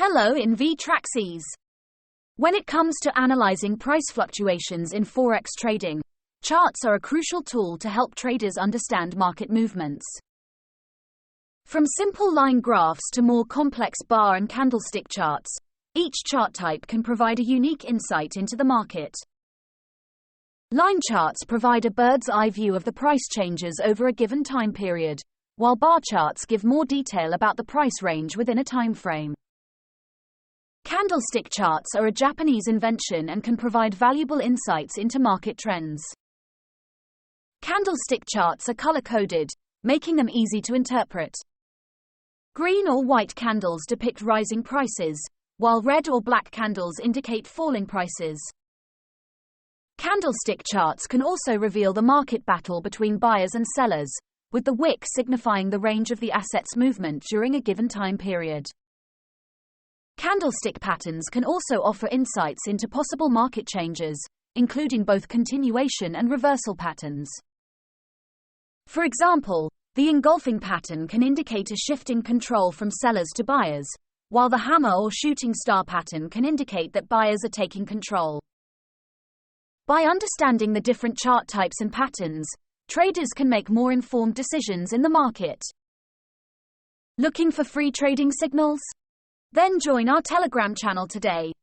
Hello InvTraXes. When it comes to analyzing price fluctuations in Forex trading, charts are a crucial tool to help traders understand market movements. From simple line graphs to more complex bar and candlestick charts, each chart type can provide a unique insight into the market. Line charts provide a bird's eye view of the price changes over a given time period, while bar charts give more detail about the price range within a time frame. Candlestick charts are a Japanese invention and can provide valuable insights into market trends. Candlestick charts are color-coded, making them easy to interpret. Green or white candles depict rising prices, while red or black candles indicate falling prices. Candlestick charts can also reveal the market battle between buyers and sellers, with the wick signifying the range of the asset's movement during a given time period. Candlestick patterns can also offer insights into possible market changes, including both continuation and reversal patterns. For example, the engulfing pattern can indicate a shift in control from sellers to buyers, while the hammer or shooting star pattern can indicate that buyers are taking control. By understanding the different chart types and patterns, traders can make more informed decisions in the market. Looking for free trading signals? Then join our Telegram channel today.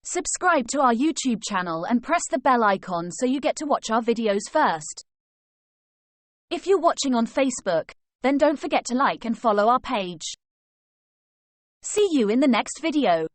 Subscribe to our YouTube channel and press the bell icon so you get to watch our videos first. If you're watching on Facebook, then don't forget to like and follow our page. See you in the next video.